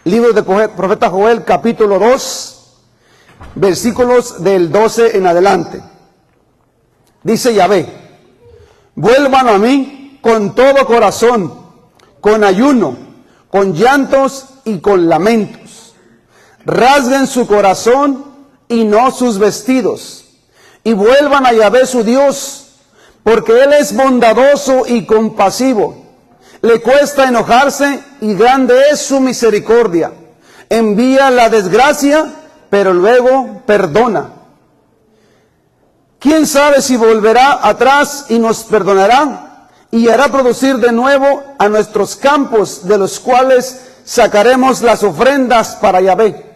Libro del profeta Joel, capítulo 2, versículos del 12 en adelante. Dice Yahvé: vuelvan a mí con todo corazón, con ayuno, con llantos y con lamentos. Rasguen su corazón y no sus vestidos, y vuelvan a Yahvé su Dios, porque Él es bondadoso y compasivo. Le cuesta enojarse y grande es su misericordia. Envía la desgracia, pero luego perdona. ¿Quién sabe si volverá atrás y nos perdonará y hará producir de nuevo a nuestros campos, de los cuales sacaremos las ofrendas para Yahvé?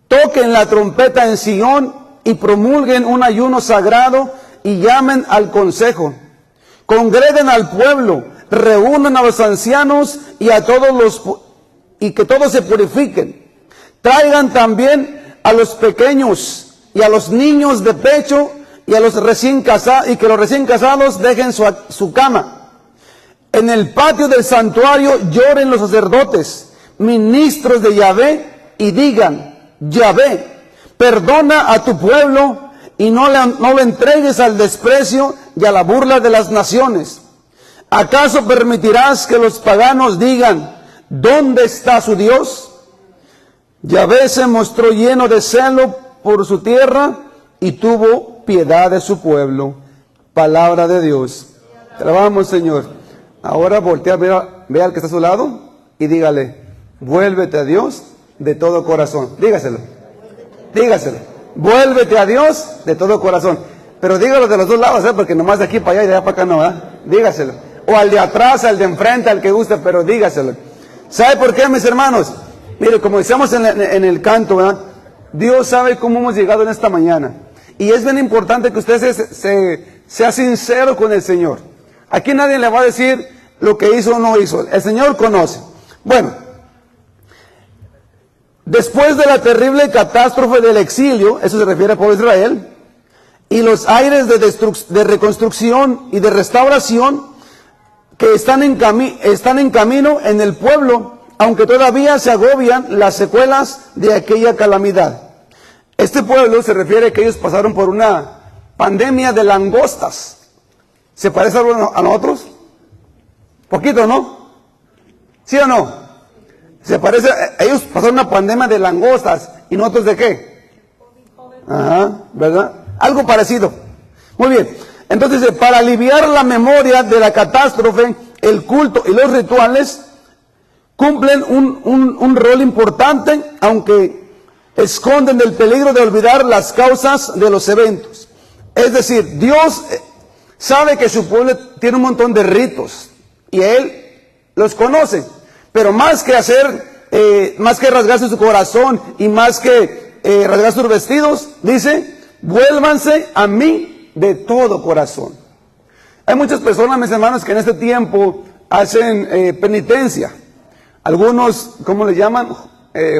Toquen la trompeta en Sión y promulguen un ayuno sagrado y llamen al consejo. Congreguen al pueblo, reúnan a los ancianos y a todos y que todos se purifiquen. Traigan también a los pequeños y a los niños de pecho y a los recién casados, y que los recién casados dejen su cama. En el patio del santuario lloren los sacerdotes, ministros de Yahvé, y digan: Yahvé, perdona a tu pueblo y no lo entregues al desprecio y a la burla de las naciones. ¿Acaso permitirás que los paganos digan: ¿dónde está su Dios? Yahvé se mostró lleno de celo por su tierra y tuvo piedad de su pueblo. Palabra de Dios. Te alabamos, Señor. Ahora voltea, vea al que está a su lado y dígale: vuélvete a Dios de todo corazón. Dígaselo. Vuélvete a Dios de todo corazón. Pero dígalo de los dos lados, porque nomás de aquí para allá y de allá para acá no, ¿eh? Dígaselo. O al de atrás, al de enfrente, al que guste, pero dígaselo. ¿Sabe por qué, mis hermanos? Mire, como decíamos en el canto, ¿verdad? Dios sabe cómo hemos llegado en esta mañana. Y es bien importante que usted sea sincero con el Señor. Aquí nadie le va a decir lo que hizo o no hizo. El Señor conoce. Bueno, después de la terrible catástrofe del exilio, eso se refiere al pueblo de Israel, y los aires de reconstrucción y de restauración que están en camino en el pueblo, aunque todavía se agobian las secuelas de aquella calamidad. Este pueblo se refiere a que ellos pasaron por una pandemia de langostas. ¿Se parece algo a nosotros? Poquito, ¿no? ¿Sí o no? Se parece, ellos pasaron una pandemia de langostas, ¿y nosotros de qué? Ajá, ¿verdad? Algo parecido. Muy bien. Entonces, para aliviar la memoria de la catástrofe, el culto y los rituales cumplen un rol importante, aunque esconden el peligro de olvidar las causas de los eventos. Es decir, Dios sabe que su pueblo tiene un montón de ritos y Él los conoce, pero más que rasgarse su corazón y más que rasgar sus vestidos, dice: vuélvanse a mí de todo corazón. Hay muchas personas, mis hermanos, que en este tiempo hacen penitencia. Algunos, ¿cómo le llaman?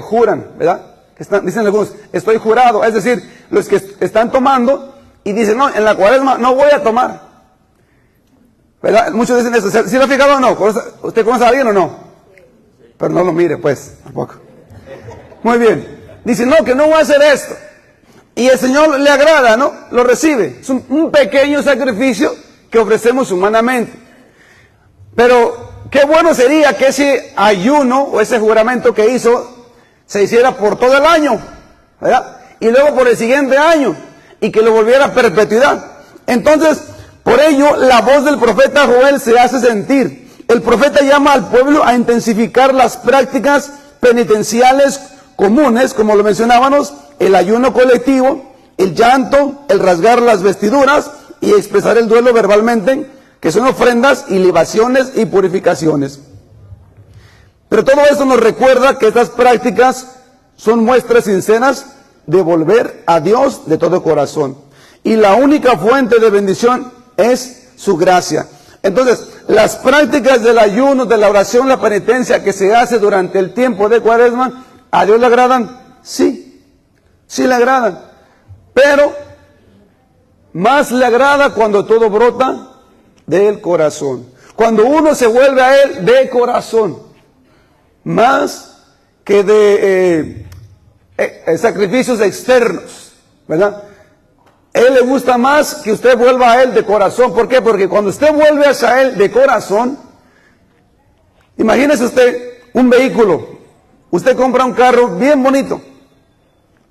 Juran, ¿verdad? Dicen algunos: estoy jurado. Es decir, los que están tomando y dicen: no, en la cuaresma no voy a tomar, ¿verdad? Muchos dicen eso. ¿Sí lo ha fijado o no? ¿Usted conoce a alguien o no? Pero no lo mire, pues, tampoco. Muy bien. Dice: no, que no voy a hacer esto. Y el Señor le agrada, ¿no? Lo recibe. Es un pequeño sacrificio que ofrecemos humanamente. Pero qué bueno sería que ese ayuno o ese juramento que hizo se hiciera por todo el año, ¿verdad? Y luego por el siguiente año, y que lo volviera a perpetuidad. Entonces, por ello, la voz del profeta Joel se hace sentir. El profeta llama al pueblo a intensificar las prácticas penitenciales comunes, como lo mencionábamos: el ayuno colectivo, el llanto, el rasgar las vestiduras y expresar el duelo verbalmente, que son ofrendas y libaciones y purificaciones. Pero todo esto nos recuerda que estas prácticas son muestras sinceras de volver a Dios de todo corazón. Y la única fuente de bendición es su gracia. Entonces, las prácticas del ayuno, de la oración, la penitencia que se hace durante el tiempo de Cuaresma, ¿a Dios le agradan? Sí, sí le agradan. Pero más le agrada cuando todo brota del corazón. Cuando uno se vuelve a Él de corazón, más que de sacrificios externos, ¿verdad? Él le gusta más que usted vuelva a Él de corazón. ¿Por qué? Porque cuando usted vuelve hacia Él de corazón, imagínese usted un vehículo. Usted compra un carro bien bonito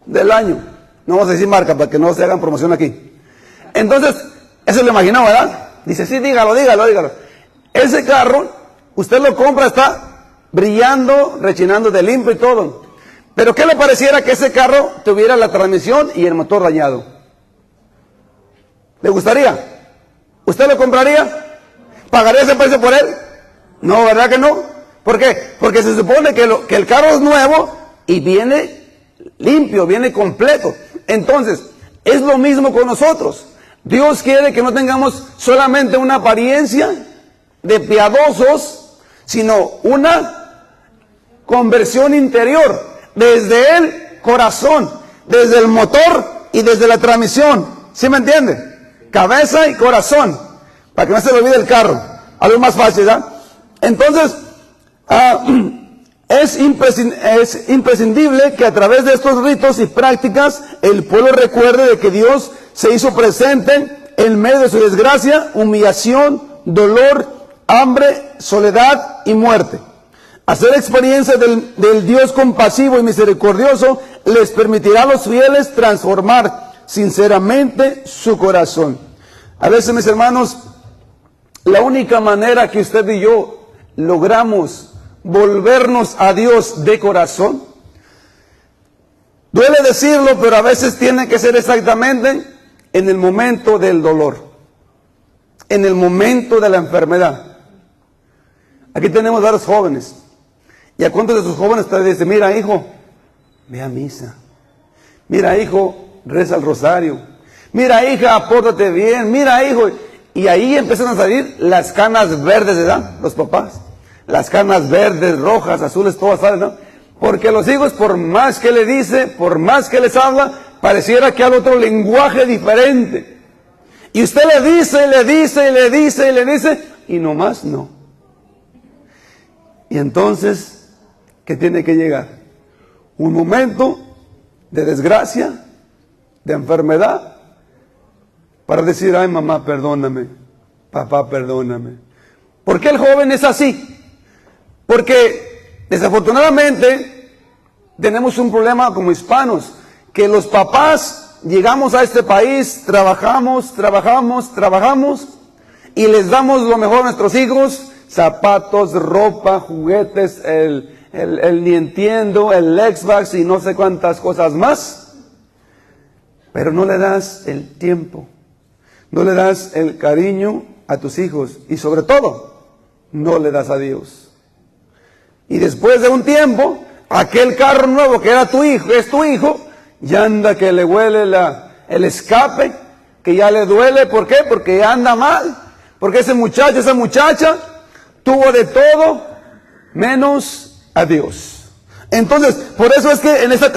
del año. No vamos a decir marca para que no se hagan promoción aquí. Entonces, eso lo imaginó, ¿verdad? Dice, sí, dígalo. Ese carro, usted lo compra, está brillando, rechinando de limpio y todo. Pero ¿qué le pareciera que ese carro tuviera la transmisión y el motor dañado? ¿Le gustaría? ¿Usted lo compraría? ¿Pagaría ese precio por él? No, ¿verdad que no? ¿Por qué? Porque se supone que el carro es nuevo y viene limpio, viene completo. Entonces, es lo mismo con nosotros. Dios quiere que no tengamos solamente una apariencia de piadosos, sino una conversión interior, desde el corazón, desde el motor y desde la transmisión. ¿Sí me entiende? Cabeza y corazón, para que no se le olvide el carro. Algo más fácil, ¿verdad? Entonces, es imprescindible que a través de estos ritos y prácticas el pueblo recuerde de que Dios se hizo presente en medio de su desgracia, humillación, dolor, hambre, soledad y muerte. Hacer experiencia del Dios compasivo y misericordioso les permitirá a los fieles transformar sinceramente su corazón. A veces, mis hermanos, la única manera que usted y yo logramos volvernos a Dios de corazón, duele decirlo, pero a veces tiene que ser exactamente en el momento del dolor, en el momento de la enfermedad. Aquí tenemos varios jóvenes, y a cuántos de sus jóvenes te dicen, mira hijo, ve a misa, mira hijo, reza el rosario, mira hija, pórtate bien, mira hijo, y ahí empiezan a salir las canas verdes, ¿verdad? Los papás, las canas verdes, rojas, azules, todas salen, ¿no? Porque los hijos, por más que le dice, por más que les habla, pareciera que habla otro lenguaje diferente. Y usted le dice, y nomás no. Y entonces, ¿qué tiene que llegar? Un momento de desgracia, de enfermedad, para decir, ay mamá, perdóname, papá, perdóname. ¿Por qué el joven es así? Porque desafortunadamente tenemos un problema como hispanos, que los papás llegamos a este país, trabajamos, y les damos lo mejor a nuestros hijos, zapatos, ropa, juguetes, el ni entiendo, el Xbox y no sé cuántas cosas más, pero no le das el tiempo, no le das el cariño a tus hijos y sobre todo, no le das a Dios. Y después de un tiempo, aquel carro nuevo que era tu hijo, es tu hijo, ya anda que le huele el escape, que ya le duele. ¿Por qué? Porque ya anda mal. Porque ese muchacho, esa muchacha, tuvo de todo menos a Dios. Entonces, por eso es que en esta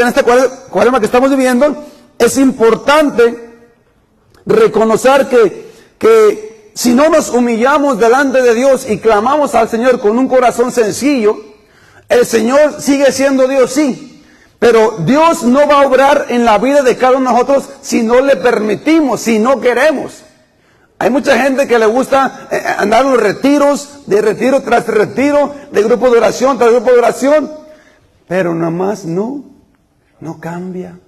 cuaresma que estamos viviendo, es importante reconocer que si no nos humillamos delante de Dios y clamamos al Señor con un corazón sencillo, el Señor sigue siendo Dios, sí, pero Dios no va a obrar en la vida de cada uno de nosotros si no le permitimos, si no queremos. Hay mucha gente que le gusta andar en los retiros, de retiro tras retiro, de grupo de oración tras grupo de oración, pero nada más no cambia,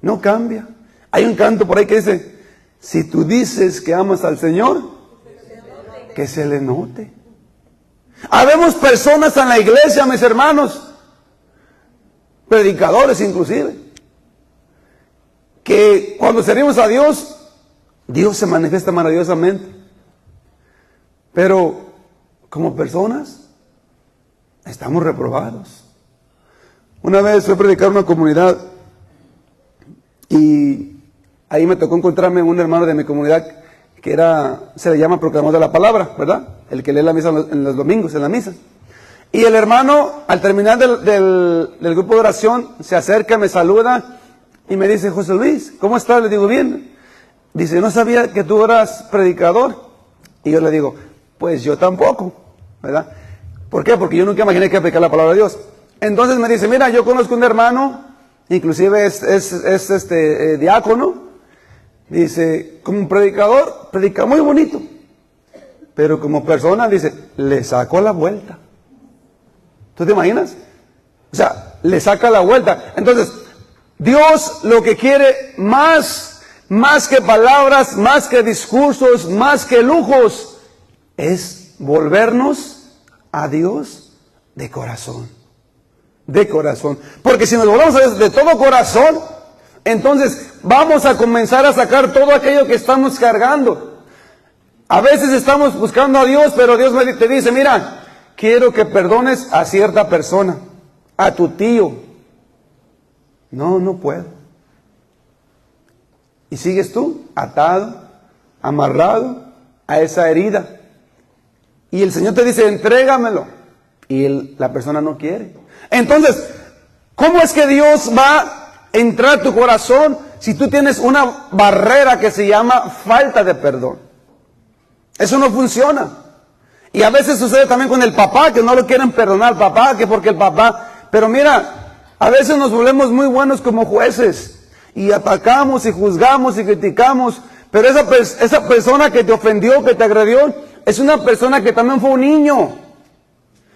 no cambia. Hay un canto por ahí que dice, si tú dices que amas al Señor, que se le note. Habemos personas en la iglesia, mis hermanos, predicadores inclusive, que cuando servimos a Dios, Dios se manifiesta maravillosamente. Pero como personas, estamos reprobados. Una vez fui a predicar en una comunidad y ahí me tocó encontrarme un hermano de mi comunidad que se le llama proclamador de la palabra, ¿verdad? El que lee la misa en los domingos, en la misa. Y el hermano, al terminar del grupo de oración, se acerca, me saluda y me dice, José Luis, ¿cómo estás? Le digo, bien. Dice, no sabía que tú eras predicador. Y yo le digo, pues yo tampoco, ¿verdad? ¿Por qué? Porque yo nunca imaginé que predicar la palabra de Dios. Entonces me dice, mira, yo conozco un hermano, inclusive es diácono, dice, como un predicador, predica muy bonito, pero como persona, dice, le sacó la vuelta. ¿Tú te imaginas? O sea, le saca la vuelta. Entonces, Dios lo que quiere más que palabras, más que discursos, más que lujos, es volvernos a Dios de corazón. De corazón. Porque si nos volvemos a Dios de todo corazón, entonces vamos a comenzar a sacar todo aquello que estamos cargando. A veces estamos buscando a Dios, pero Dios te dice, mira, quiero que perdones a cierta persona, a tu tío. No, no puedo. Y sigues tú atado, amarrado a esa herida. Y el Señor te dice, entrégamelo. Y la persona no quiere. Entonces, ¿cómo es que Dios va a entrar a tu corazón si tú tienes una barrera que se llama falta de perdón? Eso no funciona. Y a veces sucede también con el papá, que no lo quieren perdonar al papá, que porque el papá... Pero mira, a veces nos volvemos muy buenos como jueces. Y atacamos y juzgamos y criticamos. Pero esa persona que te ofendió, que te agredió, es una persona que también fue un niño.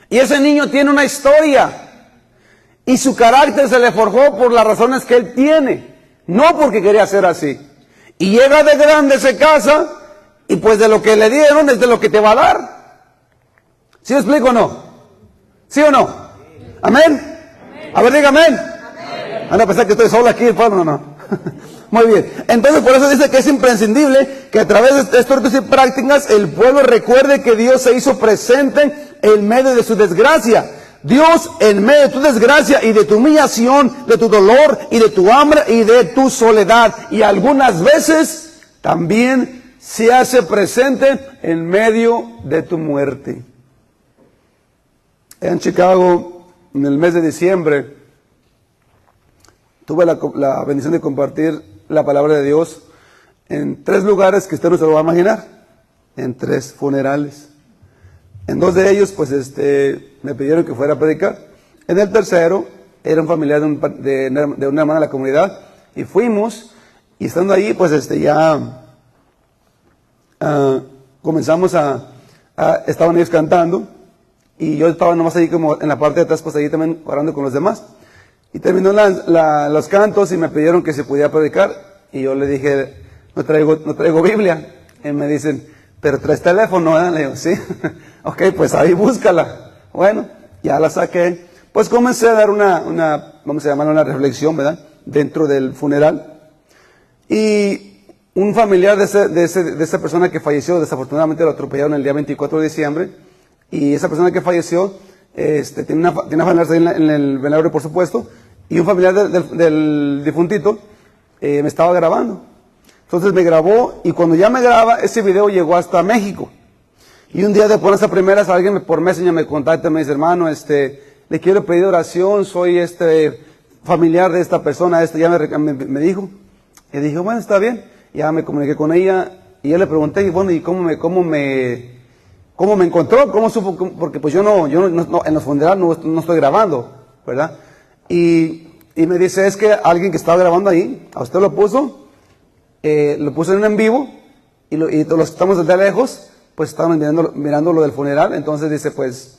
Y ese niño tiene una historia. Y su carácter se le forjó por las razones que él tiene. No porque quería ser así. Y llega de grande, se casa, y pues de lo que le dieron es de lo que te va a dar. ¿Sí me explico o no? ¿Sí o no? ¿Amén? A ver, diga amén. Van a pensar que estoy solo aquí, hermano, no. Muy bien. Entonces, por eso dice que es imprescindible que a través de estos y prácticas el pueblo recuerde que Dios se hizo presente en medio de su desgracia. Dios en medio de tu desgracia y de tu humillación, de tu dolor y de tu hambre y de tu soledad. Y algunas veces también se hace presente en medio de tu muerte. En Chicago, en el mes de diciembre, tuve la bendición de compartir la palabra de Dios en 3 lugares que usted no se lo va a imaginar, en 3 funerales. En 2 de ellos, pues me pidieron que fuera a predicar. En el tercero, era un familiar de una hermana de la comunidad, y fuimos, y estando ahí, pues comenzamos estaban ellos cantando, y yo estaba nomás ahí como en la parte de atrás, pues ahí también orando con los demás. Y terminó los cantos y me pidieron que se pudiera predicar. Y yo le dije, no traigo Biblia. Y me dicen, pero traes teléfono, ¿verdad? Le digo, sí. Ok, pues ahí búscala. Bueno, ya la saqué. Pues comencé a dar vamos a llamarla una reflexión, ¿verdad? Dentro del funeral. Y un familiar de esa persona que falleció, desafortunadamente lo atropellaron el día 24 de diciembre. Y esa persona que falleció, tiene una familiar en el velorio, por supuesto, y un familiar del difuntito me estaba grabando. Entonces me grabó, y cuando ya me graba, ese video llegó hasta México. Y un día después de esa primera, alguien por Messenger me contacta y me dice, hermano, le quiero pedir oración, soy familiar de esta persona, ya me dijo. Y dije, bueno, está bien. Ya me comuniqué con ella, y yo le pregunté, y bueno, ¿y cómo me encontró? ¿Cómo supo? Porque pues yo no en los funerales no estoy grabando, ¿verdad? Y me dice, es que alguien que estaba grabando ahí, a usted lo puso en un en vivo, y los que estamos desde lejos, pues estaban mirando lo del funeral. Entonces dice, pues,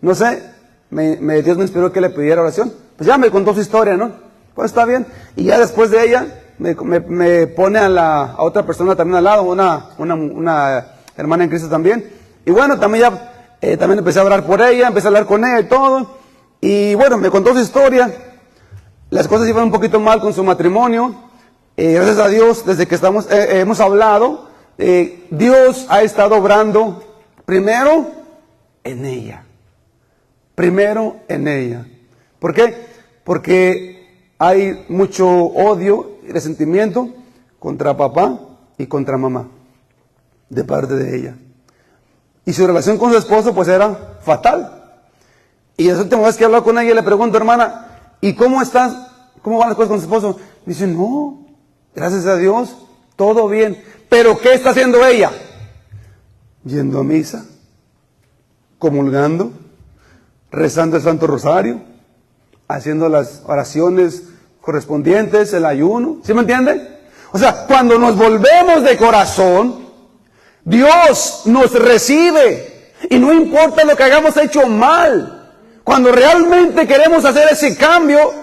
no sé, Dios me inspiró que le pidiera oración. Pues ya me contó su historia, ¿no? Pues está bien. Y ya después de ella, me pone a otra persona también al lado, una hermana en Cristo también. Y bueno, también empecé a orar por ella, empecé a hablar con ella y todo. Y bueno, me contó su historia. Las cosas iban un poquito mal con su matrimonio. Gracias a Dios, desde que hemos hablado, Dios ha estado obrando primero en ella. Primero en ella. ¿Por qué? Porque hay mucho odio y resentimiento contra papá y contra mamá de parte de ella. Y su relación con su esposo pues era fatal. Y la última vez que habló con ella le pregunto, hermana, ¿y cómo estás? ¿Cómo van las cosas con su esposo? Dice, no, gracias a Dios, todo bien. ¿Pero qué está haciendo ella? Yendo a misa, comulgando, rezando el Santo Rosario, haciendo las oraciones correspondientes, el ayuno. ¿Sí me entiende? O sea, cuando nos volvemos de corazón, Dios nos recibe. Y no importa lo que hayamos hecho mal. Cuando realmente queremos hacer ese cambio,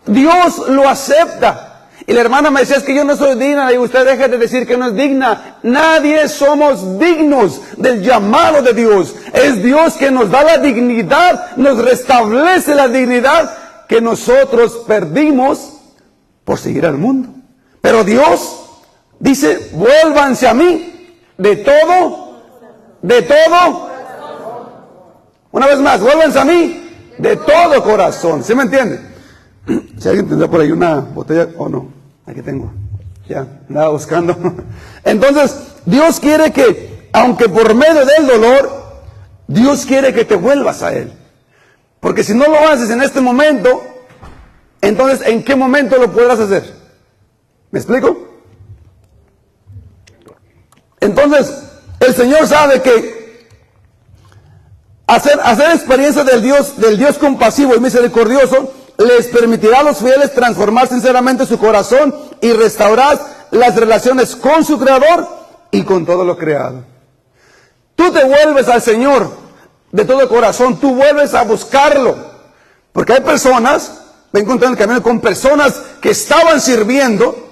Dios lo acepta. Y la hermana me decía, es que yo no soy digna. Y usted deje de decir que no es digna. Nadie somos dignos del llamado de Dios. Es Dios que nos da la dignidad, nos restablece la dignidad que nosotros perdimos por seguir al mundo. Pero Dios dice, vuélvanse a mí de todo. Una vez más, vuélvanse a mí de todo corazón. ¿Sí me entiende? Si alguien tendrá por ahí una botella o no. Aquí tengo. Ya, andaba buscando. Entonces, Dios quiere que, aunque por medio del dolor, Dios quiere que te vuelvas a Él. Porque si no lo haces en este momento, entonces, ¿en qué momento lo podrás hacer? ¿Me explico? Entonces, el Señor sabe que hacer experiencia del Dios compasivo y misericordioso les permitirá a los fieles transformar sinceramente su corazón y restaurar las relaciones con su Creador y con todo lo creado. Tú te vuelves al Señor de todo corazón, tú vuelves a buscarlo. Porque hay personas, me encontré en el camino con personas que estaban sirviendo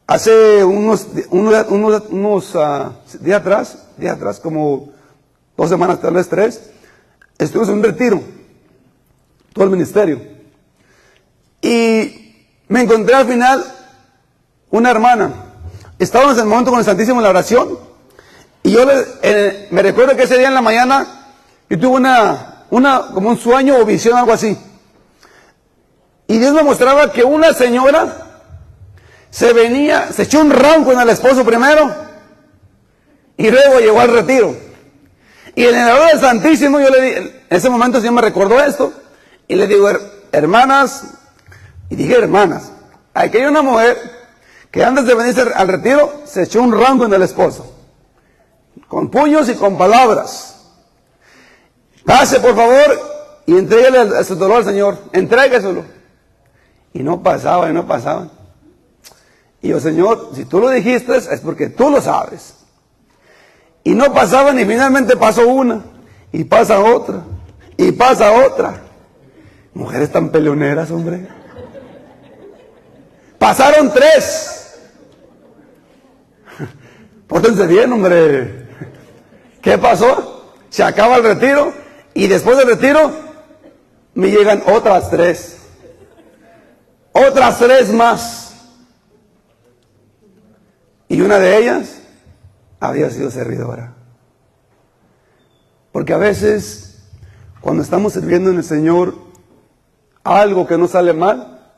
hace unos días atrás, como 2 semanas, tal vez 3, estuvimos en un retiro, todo el ministerio. Y me encontré al final una hermana. Estábamos en el momento con el Santísimo en la oración. Y yo me recuerdo que ese día en la mañana yo tuve como un sueño o visión, algo así. Y Dios me mostraba que una señora se echó un round con el esposo primero y luego llegó al retiro. Y en el hora del Santísimo yo le di, en ese momento el Señor me recordó esto y le digo, hermanas, y dije hermanas, aquí hay una mujer que antes de venirse al retiro se echó un round con el esposo, con puños y con palabras. Pase por favor y entréguele su dolor al Señor, entrégueselo. Y no pasaba. Y yo, Señor, si tú lo dijiste es porque tú lo sabes. Y no pasaban y finalmente pasó una, y pasa otra, y pasa otra. Mujeres tan peleoneras, hombre. Pasaron 3. Pórtense bien, hombre. ¿Qué pasó? Se acaba el retiro, y después del retiro me llegan otras 3. Otras 3 más. Y una de ellas había sido servidora. Porque a veces, cuando estamos sirviendo en el Señor, algo que nos sale mal,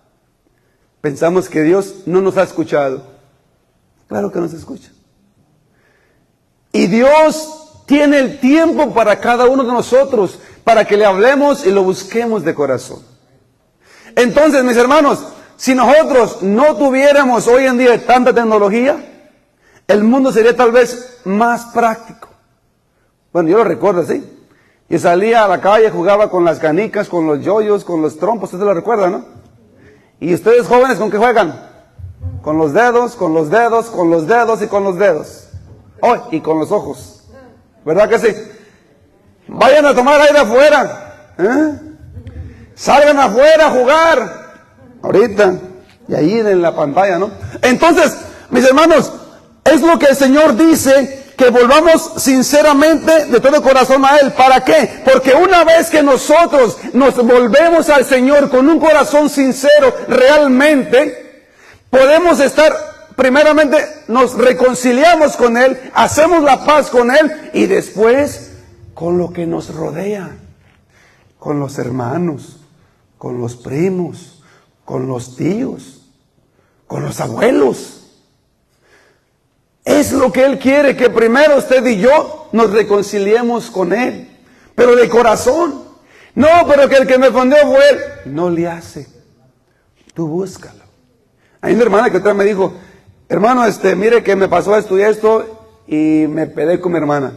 pensamos que Dios no nos ha escuchado. Claro que nos escucha. Y Dios tiene el tiempo para cada uno de nosotros, para que le hablemos y lo busquemos de corazón. Entonces, mis hermanos, si nosotros no tuviéramos hoy en día tanta tecnología, el mundo sería tal vez más práctico. Bueno, yo lo recuerdo así. Yo salía a la calle, jugaba con las canicas, con los yoyos, con los trompos, ustedes lo recuerdan, ¿no? Y ustedes jóvenes, ¿con qué juegan? Con los dedos, con los dedos, con los dedos y con los dedos. Oh, y con los ojos. ¿Verdad que sí? Vayan a tomar aire afuera. Salgan afuera a jugar. Ahorita. Y ahí en la pantalla, ¿no? Entonces, mis hermanos, es lo que el Señor dice, que volvamos sinceramente de todo corazón a Él. ¿Para qué? Porque una vez que nosotros nos volvemos al Señor con un corazón sincero, realmente, podemos estar, primeramente, nos reconciliamos con Él, hacemos la paz con Él, y después, con lo que nos rodea, con los hermanos, con los primos, con los tíos, con los abuelos. Es lo que Él quiere, que primero usted y yo nos reconciliemos con Él, pero de corazón. No, pero que el que me ofendió fue Él. No le hace. Tú búscalo. Hay una hermana que otra me dijo, hermano, mire que me pasó esto y esto, y me peleé con mi hermana.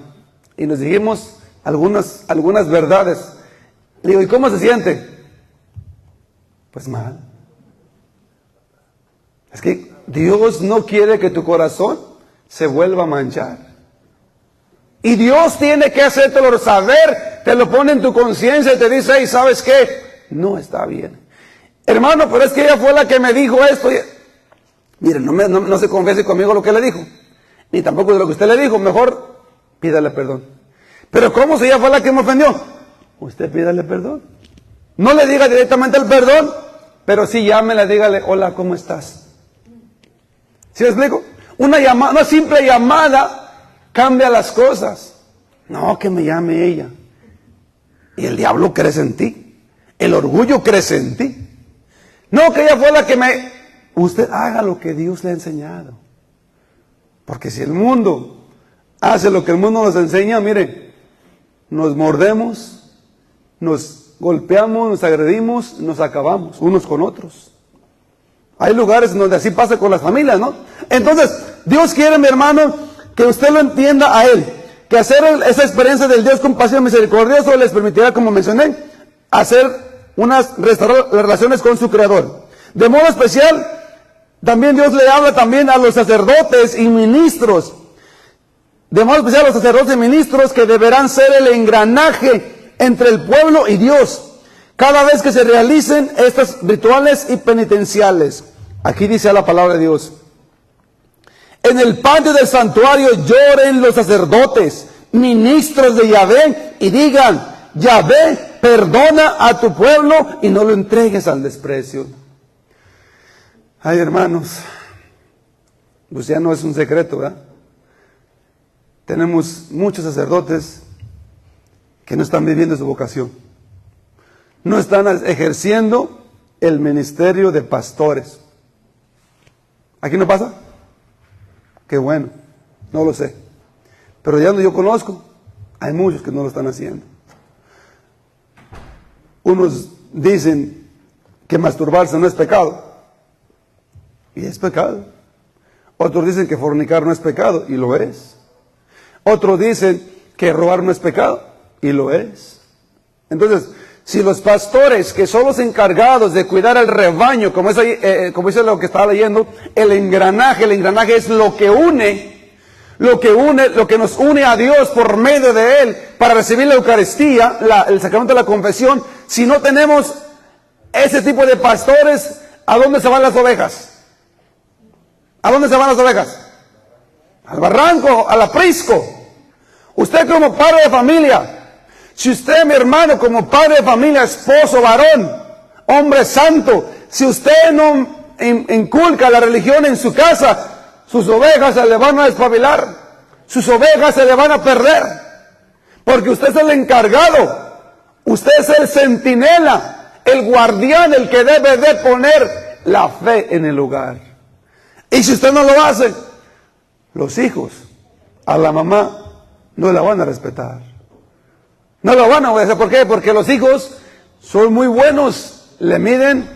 Y nos dijimos algunas verdades. Le digo, ¿y cómo se siente? Pues mal. Es que Dios no quiere que tu corazón se vuelva a manchar. Y Dios tiene que hacértelo saber, te lo pone en tu conciencia y te dice, hey, ¿sabes qué? No está bien. Hermano, pero es que ella fue la que me dijo esto. Miren, no se confiese conmigo lo que le dijo, ni tampoco de lo que usted le dijo. Mejor pídale perdón. Pero ¿cómo si ella fue la que me ofendió? Usted pídale perdón. No le diga directamente el perdón, pero sí llámela, dígale, hola, ¿cómo estás? ¿Sí me explico? Una simple llamada cambia las cosas. No, que me llame ella. Y el diablo crece en ti. El orgullo crece en ti. No, que ella fue la que me... Usted haga lo que Dios le ha enseñado. Porque si el mundo hace lo que el mundo nos enseña, mire, nos mordemos, nos golpeamos, nos agredimos, nos acabamos unos con otros. Hay lugares donde así pasa con las familias, ¿no? Entonces, Dios quiere, mi hermano, que usted lo entienda a Él. Que hacer esa experiencia del Dios compasivo y misericordioso les permitirá, como mencioné, restaurar las relaciones con su Creador. De modo especial, también Dios le habla también a los sacerdotes y ministros. De modo especial a los sacerdotes y ministros que deberán ser el engranaje entre el pueblo y Dios cada vez que se realicen estos rituales y penitenciales. Aquí dice la palabra de Dios: en el patio del santuario lloren los sacerdotes, ministros de Yahvé, y digan: Yahvé, perdona a tu pueblo y no lo entregues al desprecio. Ay, hermanos, pues ya no es un secreto, ¿verdad? Tenemos muchos sacerdotes que no están viviendo su vocación. No están ejerciendo el ministerio de pastores. ¿Aquí no pasa? Qué bueno, no lo sé. Pero ya donde yo conozco, hay muchos que no lo están haciendo. Unos dicen que masturbarse no es pecado, y es pecado. Otros dicen que fornicar no es pecado, y lo es. Otros dicen que robar no es pecado, y lo es. Entonces, si los pastores, que son los encargados de cuidar el rebaño, como dice lo que estaba leyendo, el engranaje es lo que nos une a Dios por medio de Él para recibir la Eucaristía, el sacramento de la confesión. Si no tenemos ese tipo de pastores, ¿a dónde se van las ovejas? ¿A dónde se van las ovejas? Al barranco, al aprisco. Usted como padre de familia, si usted, mi hermano, como padre de familia, esposo, varón, hombre santo, si usted no inculca la religión en su casa, sus ovejas se le van a despabilar, sus ovejas se le van a perder, porque usted es el encargado, usted es el centinela, el guardián, el que debe de poner la fe en el lugar. Y si usted no lo hace, los hijos a la mamá no la van a respetar. No lo van a obedecer. ¿Por qué? Porque los hijos son muy buenos, le miden,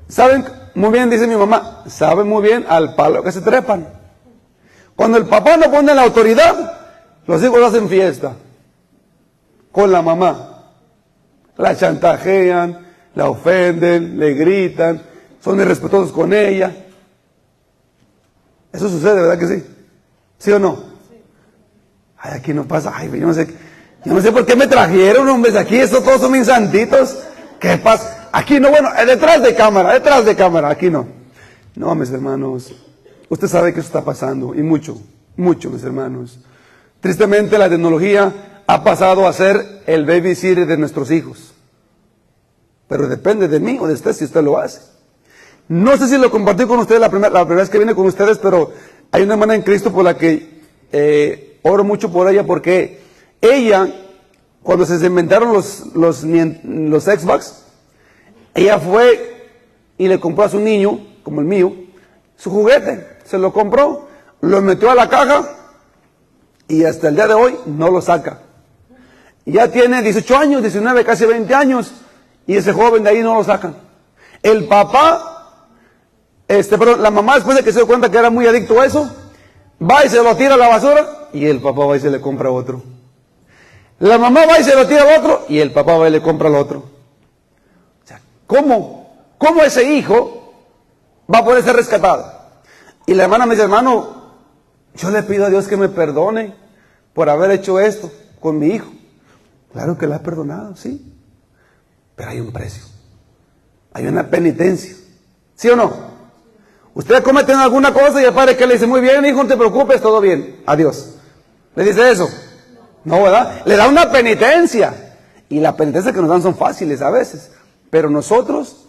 saben muy bien, dice mi mamá, saben muy bien al palo que se trepan. Cuando el papá no pone la autoridad, los hijos hacen fiesta con la mamá. La chantajean, la ofenden, le gritan, son irrespetuosos con ella. Eso sucede, ¿verdad que sí? ¿Sí o no? Ay, aquí no pasa. Ay, yo no sé por qué me trajeron, hombres, aquí estos todos son mis santitos. ¿Qué pasa? Aquí no, bueno, detrás de cámara, aquí no. No, mis hermanos, usted sabe que eso está pasando, y mucho, mis hermanos. Tristemente la tecnología ha pasado a ser el babysitter de nuestros hijos. Pero depende de mí o de usted si usted lo hace. No sé si lo compartí con ustedes la primera vez que vine con ustedes, pero hay una hermana en Cristo por la que oro mucho por ella, porque ella, cuando se inventaron los Xbox, ella fue y le compró a su niño, como el mío, su juguete. Se lo compró, lo metió a la caja y hasta el día de hoy no lo saca. Ya tiene 18 años, 19, casi 20 años, y ese joven de ahí no lo sacan. El papá, la mamá, después de que se dio cuenta que era muy adicto a eso, va y se lo tira a la basura, y el papá va y se le compra otro. La mamá va y se lo tira al otro, y el papá va y le compra al otro. O sea, ¿cómo? ¿cómo ese hijo va a poder ser rescatado? Y la hermana me dice, hermano, yo le pido a Dios que me perdone por haber hecho esto con mi hijo. Claro que le ha perdonado, sí. Pero hay un precio. Hay una penitencia. ¿Sí o no? Usted comete alguna cosa y el padre que le dice, muy bien, hijo, no te preocupes, todo bien. Adiós. ¿Le dice eso? No, ¿verdad? Le da una penitencia. Y la penitencia que nos dan son fáciles a veces. Pero nosotros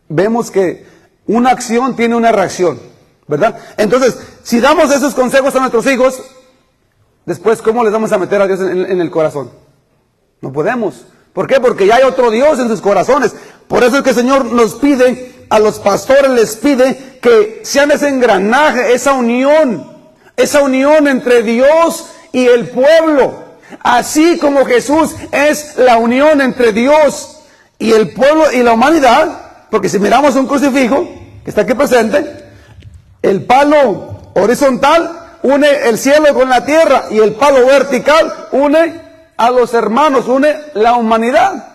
vemos que una acción tiene una reacción, ¿verdad? Entonces, si damos esos consejos a nuestros hijos, después, ¿cómo les vamos a meter a Dios en el corazón? No podemos. ¿Por qué? Porque ya hay otro Dios en sus corazones. Por eso es que el Señor nos pide, a los pastores les pide que sean ese engranaje, esa unión entre Dios y el pueblo. Así como Jesús es la unión entre Dios y el pueblo y la humanidad, porque si miramos un crucifijo, que está aquí presente, el palo horizontal une el cielo con la tierra y el palo vertical une a los hermanos, une la humanidad.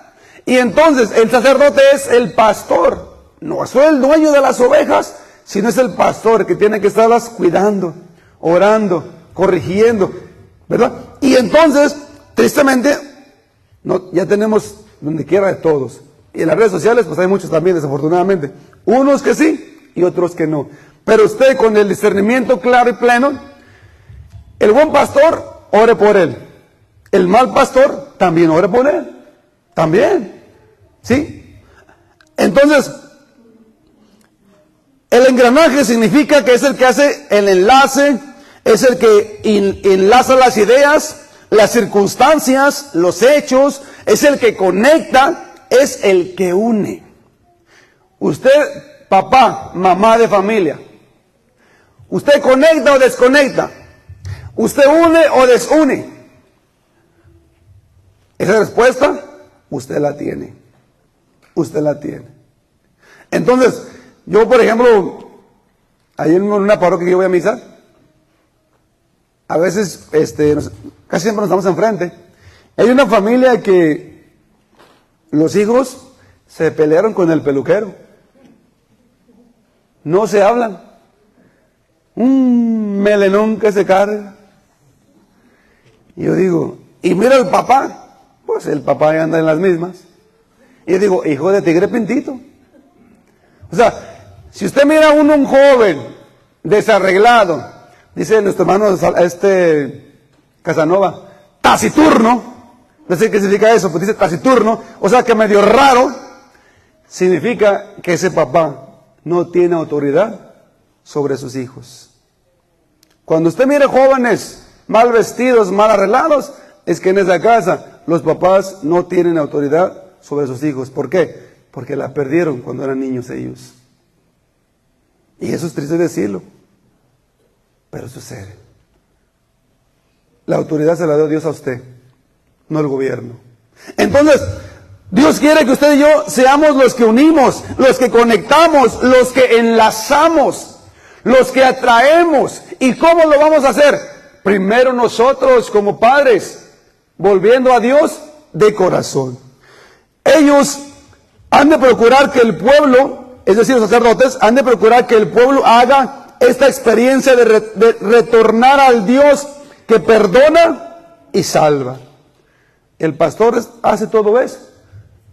Y entonces el sacerdote es el pastor, no es el dueño de las ovejas, sino es el pastor que tiene que estarlas cuidando, orando, corrigiendo, ¿verdad? Y entonces, tristemente, ya tenemos donde quiera de todos. Y en las redes sociales, pues hay muchos también, desafortunadamente. Unos que sí y otros que no. Pero usted con el discernimiento claro y pleno, el buen pastor, ore por él. El mal pastor, también ore por él. También. ¿Sí? Entonces, el engranaje significa que es el que hace el enlace, es el que enlaza las ideas, las circunstancias, los hechos, es el que conecta, es el que une. Usted, papá, mamá de familia, ¿usted conecta o desconecta? ¿Usted une o desune? Esa respuesta, usted la tiene. Usted la tiene. Entonces, yo, por ejemplo, ahí en una parroquia que yo voy a misa, a veces, casi siempre nos estamos enfrente. Hay una familia que los hijos se pelearon con el peluquero. No se hablan. Un melenón que se carga. Y yo digo, y mira el papá. Pues el papá ya anda en las mismas. Y yo digo, hijo de tigre pintito. O sea, si usted mira a un joven desarreglado, dice nuestro hermano Casanova, taciturno, no sé qué significa eso, pues dice taciturno, o sea que medio raro, significa que ese papá no tiene autoridad sobre sus hijos. Cuando usted mire jóvenes mal vestidos, mal arreglados, es que en esa casa los papás no tienen autoridad sobre sus hijos. ¿Por qué? Porque la perdieron cuando eran niños ellos. Y eso es triste decirlo, pero sucede. La autoridad se la dio Dios a usted, no el gobierno. Entonces, Dios quiere que usted y yo seamos los que unimos, los que conectamos, los que enlazamos, los que atraemos. ¿Y cómo lo vamos a hacer? Primero nosotros como padres, volviendo a Dios de corazón. Ellos han de procurar que el pueblo, es decir, los sacerdotes, han de procurar que el pueblo haga esta experiencia de retornar al Dios que perdona y salva. El pastor hace todo eso.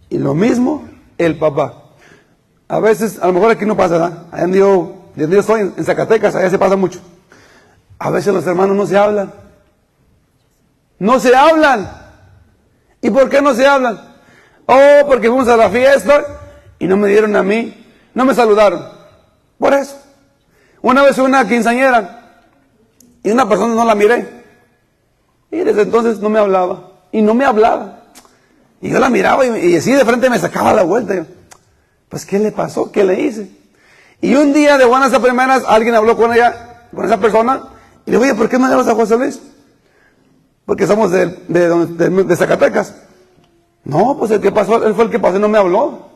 Y lo mismo el papá. A veces, a lo mejor aquí no pasa nada. Allá donde yo estoy, en Zacatecas, allá se pasa mucho. A veces los hermanos no se hablan. No se hablan. ¿Y por qué no se hablan? Oh, porque fuimos a la fiesta y no me dieron a mí. No me saludaron. Por eso. Una vez una quinceañera y una persona no la miré. Y desde entonces no me hablaba. Y no me hablaba. Y yo la miraba y así de frente me sacaba la vuelta. Yo, pues, ¿qué le pasó? ¿Qué le hice? Y un día de buenas a primeras alguien habló con ella, con esa persona. Y le digo, oye, ¿por qué no le hablas a José Luis? Porque somos de Zacatecas. No, pues el que pasó, él fue el que pasó y no me habló.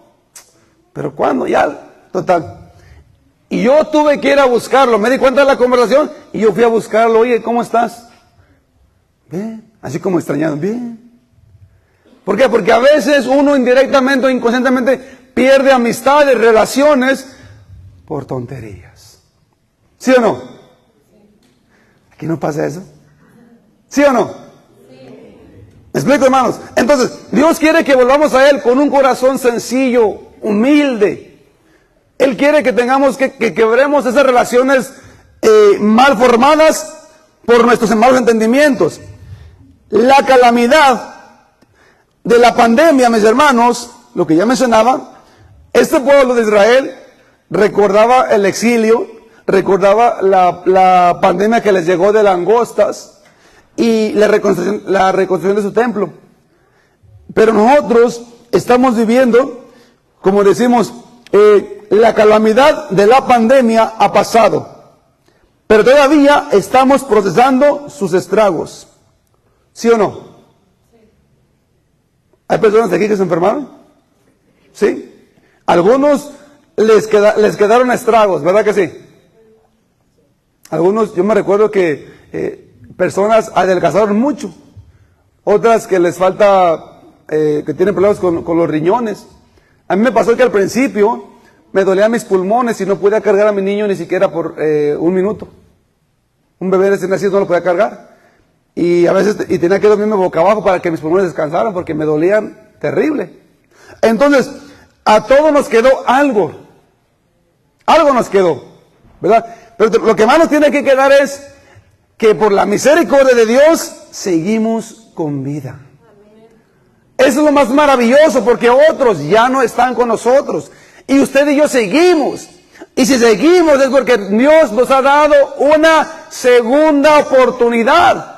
¿Pero cuándo? Ya, total. Y yo tuve que ir a buscarlo. Me di cuenta de la conversación y yo fui a buscarlo. Oye, ¿cómo estás? Bien. Así como extrañado. Bien. ¿Por qué? Porque a veces uno indirectamente o inconscientemente pierde amistades, relaciones por tonterías. ¿Sí o no? ¿Aquí no pasa eso? ¿Sí o no? ¿Me explico, hermanos? Entonces, Dios quiere que volvamos a Él con un corazón sencillo, humilde. Él quiere que tengamos que quebremos esas relaciones mal formadas por nuestros malos entendimientos. La calamidad de la pandemia, mis hermanos, lo que ya mencionaba, este pueblo de Israel recordaba el exilio, recordaba la pandemia que les llegó de langostas y la reconstrucción de su templo. Pero nosotros estamos viviendo, como decimos, la calamidad de la pandemia ha pasado, pero todavía estamos procesando sus estragos. ¿Sí o no? Sí. ¿Hay personas aquí que se enfermaron? ¿Sí? Algunos les quedaron estragos, ¿verdad que sí? Algunos, yo me recuerdo que personas adelgazaron mucho, otras que les falta, que tienen problemas con los riñones. A mí me pasó que al principio me dolían mis pulmones y no podía cargar a mi niño ni siquiera por un minuto. Un bebé recién nacido no lo podía cargar. Y a veces tenía que dormirme boca abajo para que mis pulmones descansaran porque me dolían terrible. Entonces, a todos nos quedó algo. Algo nos quedó, ¿verdad? Pero lo que más nos tiene que quedar es que por la misericordia de Dios seguimos con vida. Eso es lo más maravilloso, porque otros ya no están con nosotros. Y usted y yo seguimos. Y si seguimos es porque Dios nos ha dado una segunda oportunidad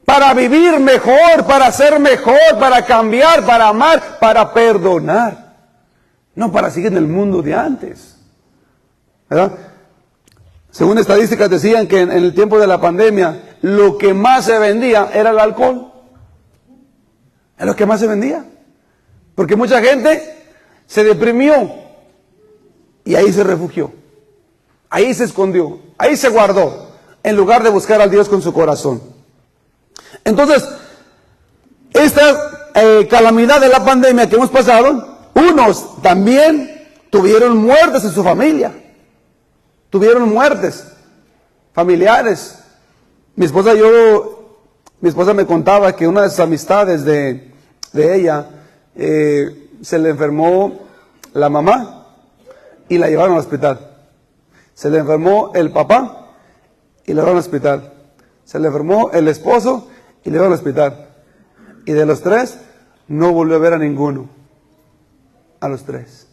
para vivir mejor, para ser mejor, para cambiar, para amar, para perdonar. No para seguir en el mundo de antes, ¿verdad? Según estadísticas decían que en el tiempo de la pandemia lo que más se vendía era el alcohol. Es lo que más se vendía. Porque mucha gente se deprimió y ahí se refugió. Ahí se escondió. Ahí se guardó. En lugar de buscar a Dios con su corazón. Entonces, esta calamidad de la pandemia que hemos pasado, unos también tuvieron muertes en su familia. Tuvieron muertes familiares. Mi esposa me contaba que una de sus amistades de ella, se le enfermó la mamá y la llevaron al hospital. Se le enfermó el papá y la llevaron al hospital. Se le enfermó el esposo y le llevaron al hospital. Y de los tres, no volvió a ver a ninguno. A los tres.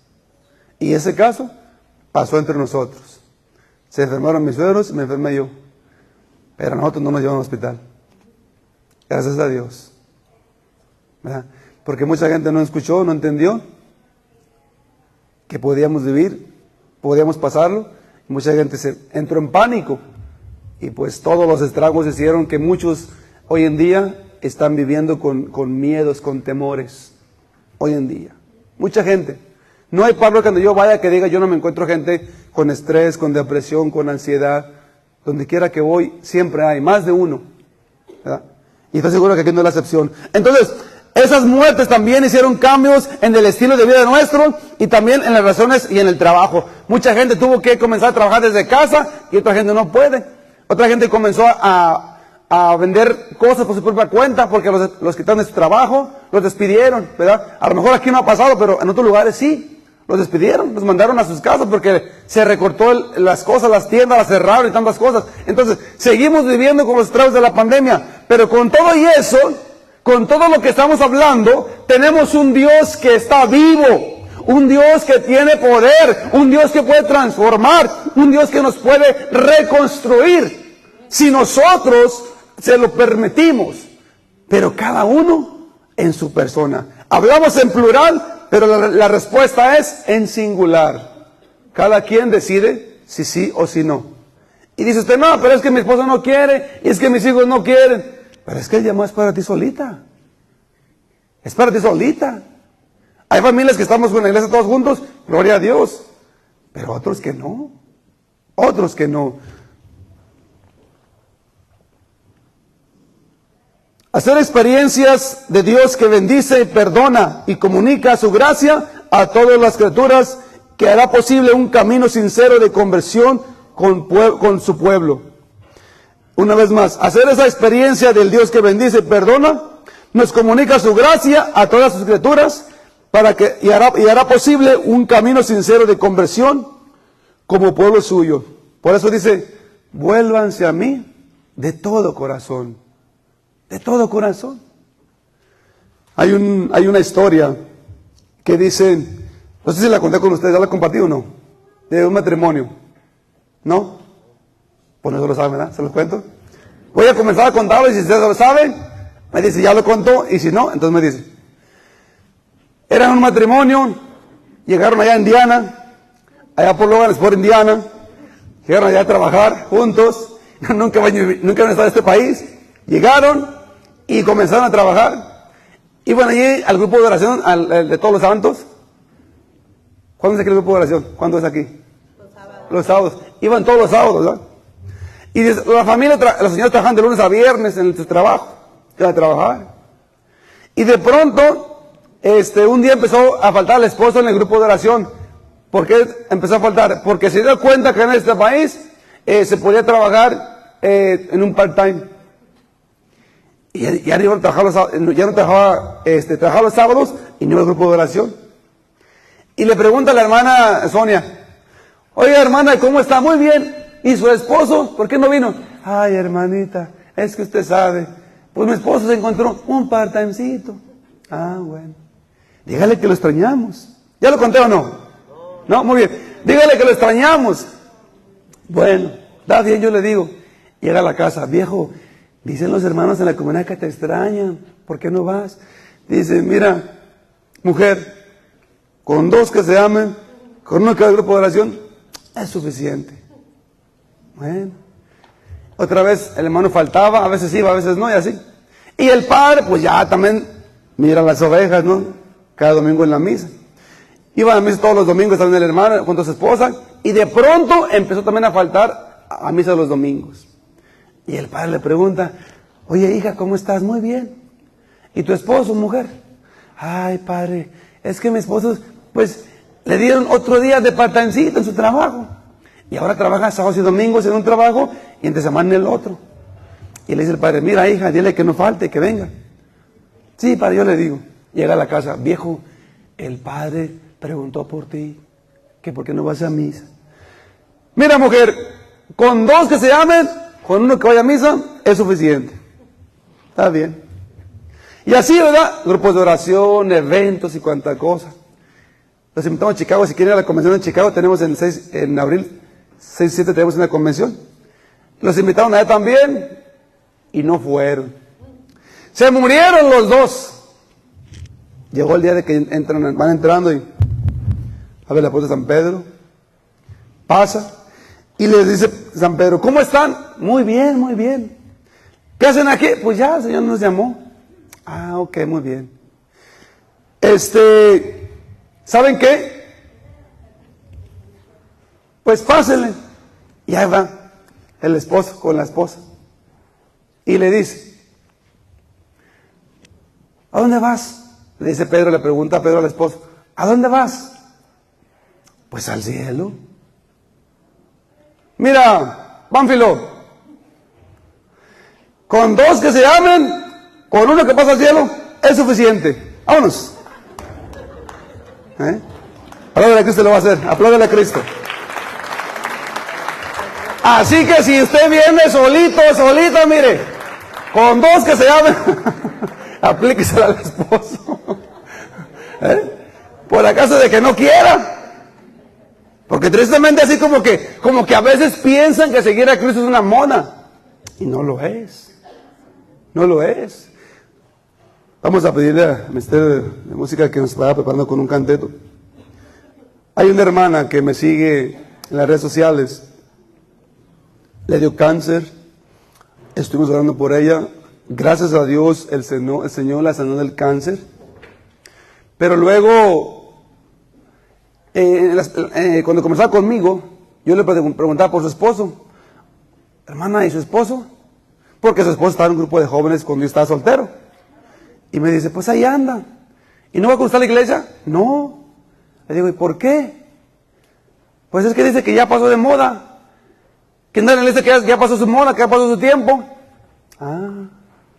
Y ese caso pasó entre nosotros. Se enfermaron mis suegros y me enfermé yo. Pero a nosotros no nos llevaron al hospital. Gracias a Dios. ¿Verdad? Porque mucha gente no escuchó, no entendió que podíamos vivir, podíamos pasarlo. Mucha gente se entró en pánico. Y pues todos los estragos hicieron que muchos hoy en día están viviendo con miedos, con temores. Hoy en día. Mucha gente. No hay Pablo cuando yo vaya que diga yo no me encuentro gente con estrés, con depresión, con ansiedad. Donde quiera que voy, siempre hay, más de uno. ¿Verdad? Y estoy seguro que aquí no es la excepción. Entonces, esas muertes también hicieron cambios en el estilo de vida nuestro y también en las relaciones y en el trabajo. Mucha gente tuvo que comenzar a trabajar desde casa y otra gente no puede. Otra gente comenzó a vender cosas por su propia cuenta porque los quitaron de su trabajo, los despidieron, ¿verdad? A lo mejor aquí no ha pasado, pero en otros lugares sí. Los despidieron, los mandaron a sus casas porque se recortó las cosas, las tiendas, las cerraron y tantas cosas. Entonces, seguimos viviendo con los estragos de la pandemia. Pero con todo y eso, con todo lo que estamos hablando, tenemos un Dios que está vivo. Un Dios que tiene poder. Un Dios que puede transformar. Un Dios que nos puede reconstruir. Si nosotros se lo permitimos. Pero cada uno en su persona. Hablamos en plural, pero la respuesta es en singular. Cada quien decide si sí o si no. Y dice usted, no, pero es que mi esposo no quiere, y es que mis hijos no quieren. Pero es que el llamado es para ti solita. Es para ti solita. Hay familias que estamos con la iglesia todos juntos, gloria a Dios. Pero otros que no. Otros que no. Hacer experiencias de Dios que bendice y perdona y comunica su gracia a todas las criaturas, que hará posible un camino sincero de conversión con su pueblo. Una vez más, hacer esa experiencia del Dios que bendice y perdona, nos comunica su gracia a todas sus criaturas, y hará posible un camino sincero de conversión como pueblo suyo. Por eso dice, vuélvanse a mí de todo corazón. De todo corazón. Hay una historia que dice, no sé si la conté con ustedes, ¿ya la compartí o no? De un matrimonio. ¿No? Pues no se lo saben, ¿verdad? ¿Se los cuento? Voy a comenzar a contarlo y si ustedes lo saben, me dice, ya lo contó, y si no, entonces me dice. Eran un matrimonio, llegaron allá a Indiana, allá por Logan, por Indiana, llegaron allá a trabajar juntos, nunca habían estado en este país, llegaron y comenzaron a trabajar. Iban allí al grupo de oración, de todos los santos. ¿Cuándo es aquí el grupo de oración? ¿Cuándo es aquí? Los sábados. Iban todos los sábados, ¿verdad? Y la familia, los señores trabajan de lunes a viernes en su trabajo, iban a trabajar. Y de pronto, un día empezó a faltar el esposo en el grupo de oración. ¿Por qué empezó a faltar? Porque se dio cuenta que en este país se podía trabajar en un part-time. Y ya no trabajaba los sábados y no el grupo de oración. Y le pregunta a la hermana Sonia, oiga hermana, ¿cómo está? Muy bien. ¿Y su esposo? ¿Por qué no vino? Ay hermanita, es que usted sabe, pues mi esposo se encontró un part-timecito. Ah, bueno. Dígale que lo extrañamos. ¿Ya lo conté o no? No, muy bien. Dígale que lo extrañamos. Bueno, está bien, yo le digo. Llega a la casa, viejo, dicen los hermanos en la comunidad que te extrañan. ¿Por qué no vas? Dice, mira, mujer, con dos que se amen, con uno que haga grupo de oración, es suficiente. Bueno. Otra vez el hermano faltaba, a veces iba, a veces no, y así. Y el padre, pues ya también mira las ovejas, ¿no? Cada domingo en la misa. Iba a la misa todos los domingos también el hermano junto a su esposa, y de pronto empezó también a faltar a misa los domingos. Y el padre le pregunta, oye hija, ¿cómo estás? Muy bien. ¿Y tu esposo, mujer? Ay padre, es que mi esposo, pues, le dieron otro día de part-timecito en su trabajo. Y ahora trabaja sábados y domingos en un trabajo y entre semana en el otro. Y le dice el padre, mira hija, dile que no falte, que venga. Sí, padre, yo le digo. Llega a la casa, viejo, el padre preguntó por ti, que por qué no vas a misa. Mira mujer, con dos que se amen, con uno que vaya a misa, es suficiente. Está bien. Y así, ¿verdad? Grupos de oración, eventos y cuanta cosa. Los invitamos a Chicago, si quieren ir a la convención en Chicago, tenemos en abril 6 y 7 tenemos una convención. Los invitaron allá también y no fueron. Se murieron los dos. Llegó el día de que van entrando y abre la puerta de San Pedro, pasa y les dice San Pedro, ¿cómo están? Muy bien, muy bien. ¿Qué hacen aquí? Pues ya, el Señor nos llamó. Ah, ok, muy bien. ¿Saben qué? Pues pásenle. Y ahí va el esposo con la esposa. Y le dice, ¿a dónde vas? Le dice Pedro, le pregunta a Pedro al esposo, ¿a dónde vas? Pues al cielo. Mira, Pánfilo, con dos que se amen, con uno que pasa al cielo, es suficiente. Vámonos. Apláudale a Cristo, lo va a hacer. Apláudale a Cristo. Así que si usted viene solito, solita, mire, con dos que se amen, aplíquesela al esposo. Por acaso de que no quiera. Porque tristemente así como que a veces piensan que seguir a Cristo es una mona. Y no lo es. No lo es. Vamos a pedirle al Ministerio de Música que nos vaya preparando con un canteto. Hay una hermana que me sigue en las redes sociales. Le dio cáncer. Estuvimos orando por ella. Gracias a Dios el Señor la sanó del cáncer. Pero luego, cuando comenzaba conmigo, yo le preguntaba por su esposo. Hermana, ¿y su esposo? Porque su esposo estaba en un grupo de jóvenes cuando yo estaba soltero. Y me dice, pues ahí anda. ¿Y no va a usted a la iglesia? No. Le digo, ¿y por qué? Pues es que dice que ya pasó de moda. Que nadie le dice que ya pasó su moda, que ya pasó su tiempo. Ah,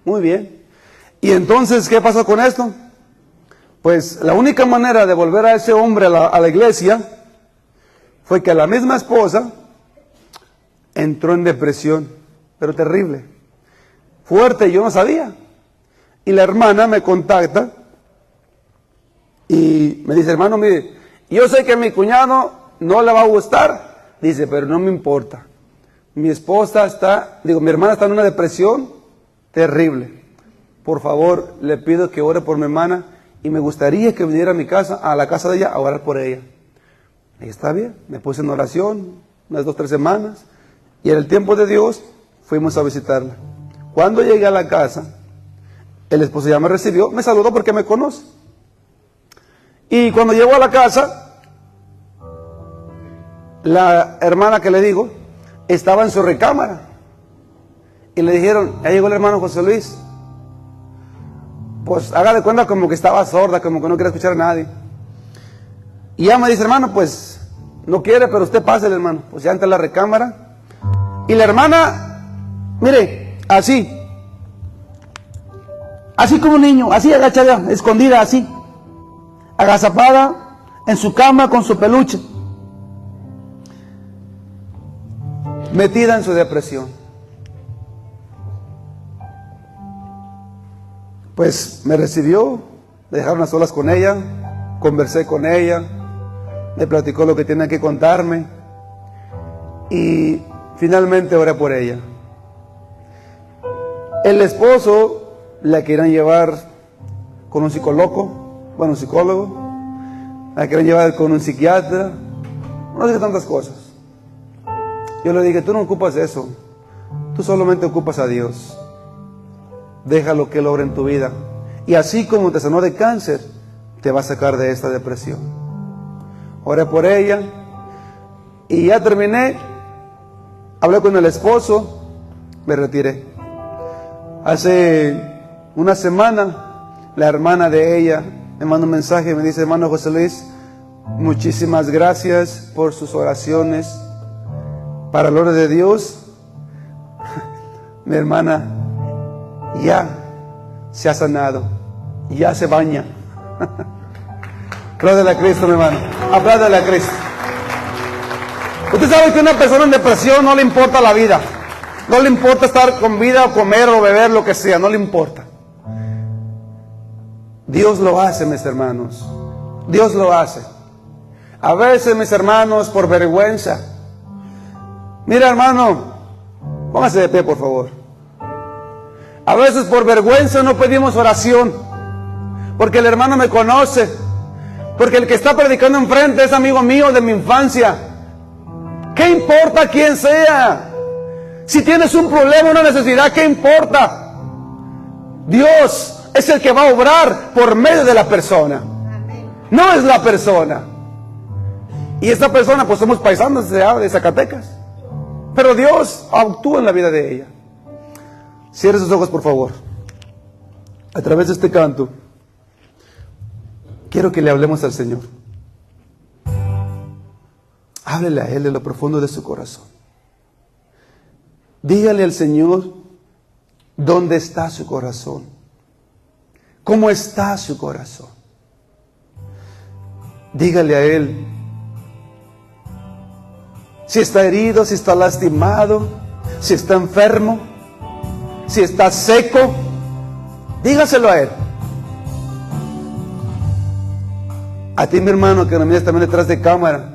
muy bien. ¿Y entonces qué pasó con esto? Pues la única manera de volver a ese hombre a la iglesia fue que la misma esposa entró en depresión, pero terrible, fuerte, yo no sabía. Y la hermana me contacta y me dice, hermano, mire, yo sé que a mi cuñado no le va a gustar, dice, pero no me importa. Mi hermana está en una depresión terrible. Por favor, le pido que ore por mi hermana y me gustaría que viniera a mi casa, a la casa de ella, a orar por ella. Y está bien, me puse en oración unas 2 o 3 semanas y en el tiempo de Dios fuimos a visitarla. Cuando llegué a la casa, el esposo ya me recibió, me saludó porque me conoce. Y cuando llegó a la casa, la hermana que le digo estaba en su recámara y le dijeron, ya llegó el hermano José Luis. Pues haga de cuenta como que estaba sorda, como que no quería escuchar a nadie. Y ya me dice, hermano, pues no quiere, pero usted pase, hermano. Pues ya entra a la recámara. Y la hermana, mire, así como un niño, así agachada, escondida, así, agazapada en su cama con su peluche, metida en su depresión. Pues me recibió, me dejaron a solas con ella, conversé con ella, me platicó lo que tenía que contarme y finalmente oré por ella. El esposo la querían llevar con un psicólogo, la querían llevar con un psiquiatra, no sé tantas cosas. Yo le dije, tú no ocupas eso, tú solamente ocupas a Dios. Déjalo que Él obre en tu vida. Y así como te sanó de cáncer, te va a sacar de esta depresión. Oré por ella y ya terminé. Hablé con el esposo, me retiré. Hace una semana, la hermana de ella me manda un mensaje y me dice, hermano José Luis, muchísimas gracias por sus oraciones. Para la gloria de Dios, mi hermana ya se ha sanado, ya se baña. Apláudale a Cristo, mi hermano, apláudale a Cristo. Usted sabe que a una persona en depresión no le importa la vida, no le importa estar con vida o comer o beber, lo que sea, no le importa. Dios lo hace, mis hermanos, Dios lo hace. A veces, mis hermanos, por vergüenza. Mira, hermano, póngase de pie, por favor. A veces por vergüenza no pedimos oración, porque el hermano me conoce, porque el que está predicando enfrente es amigo mío de mi infancia. ¿Qué importa quién sea? Si tienes un problema, una necesidad, ¿qué importa? Dios es el que va a obrar por medio de la persona, no es la persona. Y esta persona, pues somos paisanos de Zacatecas, pero Dios actúa en la vida de ella. Cierre sus ojos, por favor. A través de este canto, quiero que le hablemos al Señor. Háblele a Él de lo profundo de su corazón. Dígale al Señor dónde está su corazón, cómo está su corazón. Dígale a Él si está herido, si está lastimado, si está enfermo, si está seco. Dígaselo a Él. A ti, mi hermano, que me miras también detrás de cámara,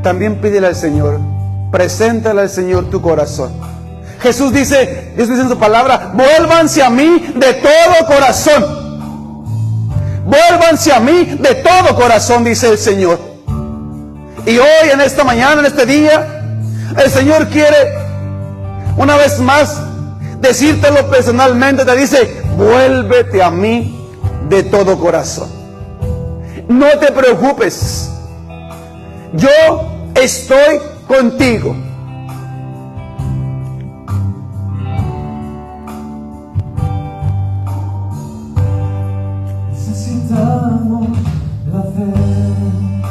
también pídele al Señor, preséntale al Señor tu corazón. Jesús dice, Dios dice en su palabra, vuélvanse a mí de todo corazón. Vuélvanse a mí de todo corazón, dice el Señor. Y hoy, en esta mañana, en este día, el Señor quiere una vez más decírtelo personalmente. Te dice, vuélvete a mí de todo corazón. No te preocupes, yo estoy contigo. Necesitamos la fe.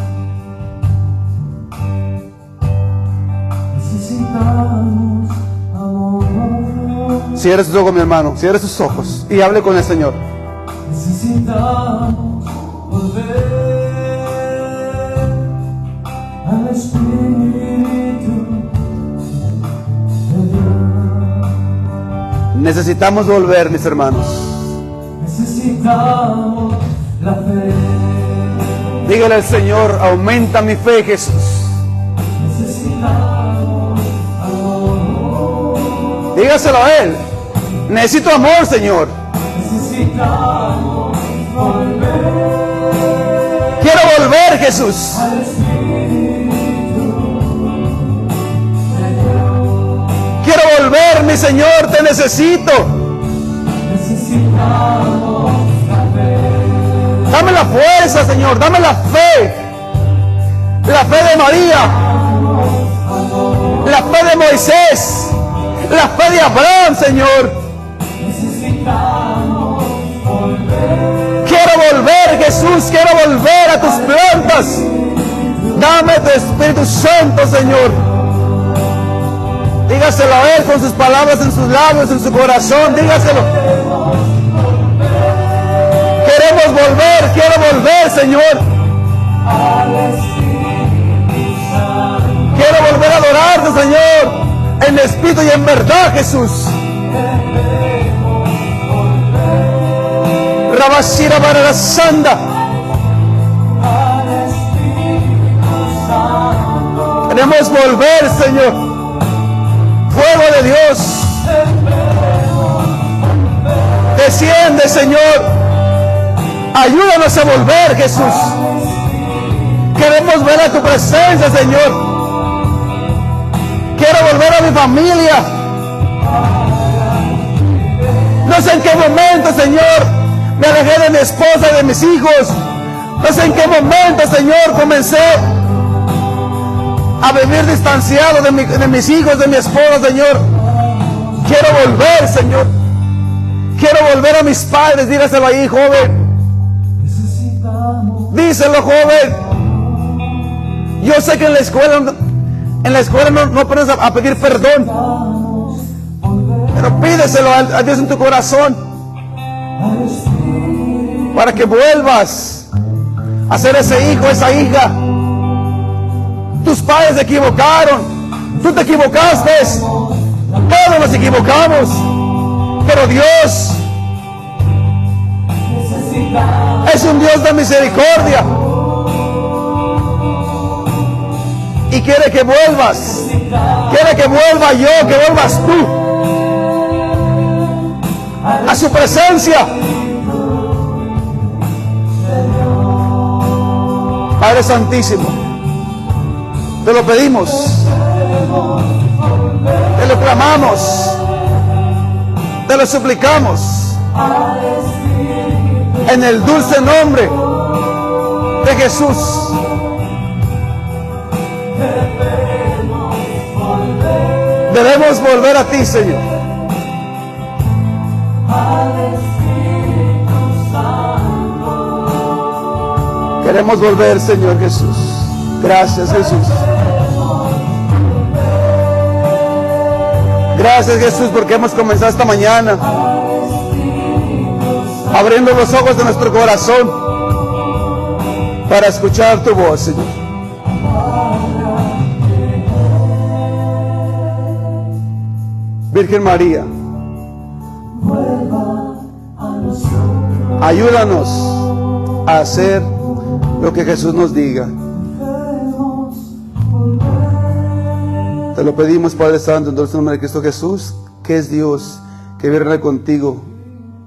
Necesitamos amor. Cierre sus ojos, mi hermano, cierre sus ojos y hable con el Señor. Necesitamos volver al Espíritu de Dios. Necesitamos volver, mis hermanos. Necesitamos la fe. Dígale al Señor, aumenta mi fe, Jesús. Necesitamos amor. Dígaselo a Él. Necesito amor, Señor. Necesitamos volver Quiero volver, Jesús. al Espíritu de Dios. Quiero volver, mi Señor, te necesito. Necesitamos la fe. Dame la fuerza, Señor, dame la fe. La fe de María. La fe de Moisés. La fe de Abraham, Señor. Necesitamos volver Quiero volver, Jesús, quiero volver a tus plantas. Dame tu Espíritu Santo, Señor. Dígaselo a Él con sus palabras en sus labios, en su corazón. Dígaselo. Queremos volver, quiero volver, Señor. al Espíritu Santo. Quiero volver a adorarte, Señor, en espíritu y en verdad, Jesús. Rabashira Barara Sanda. Al Espíritu Santo. Queremos volver, Señor. Fuego de Dios. Desciende, Señor. Ayúdanos a volver, Jesús. Queremos ver a tu presencia, Señor. Quiero volver a mi familia. No sé en qué momento, Señor, me alejé de mi esposa y de mis hijos. No sé en qué momento, Señor, comencé a vivir distanciado de mis hijos, de mi esposa, Señor. Quiero volver, Señor. Quiero volver a mis padres. Dígaselo ahí, joven. Necesitamos Díselo, joven. Yo sé que en la escuela no aprendes a pedir perdón. volver Pero pídeselo a Dios en tu corazón al Espíritu. para que vuelvas a ser ese hijo, esa hija. Tus padres se equivocaron. Tú te equivocaste. Todos nos equivocamos. Pero Dios Necesitamos es un Dios de misericordia. Y quiere que vuelvas. Quiere que vuelva yo, que vuelvas tú a su presencia. Padre Santísimo, te lo pedimos, te lo clamamos, te lo suplicamos en el dulce nombre de Jesús. Debemos volver a ti, Señor. Queremos volver, Señor Jesús. Gracias, Jesús. Gracias, Jesús, porque hemos comenzado esta mañana abriendo los ojos de nuestro corazón para escuchar tu voz, Señor. Virgen María, ayúdanos a hacer lo que Jesús nos diga. Te lo pedimos, Padre Santo, en el nombre de Cristo Jesús, que es Dios, que viene contigo,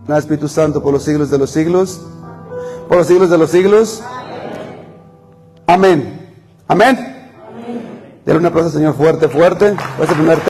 el Espíritu Santo, por los siglos de los siglos, por los siglos de los siglos. Amén. Amén. Dale un aplauso al Señor fuerte, fuerte.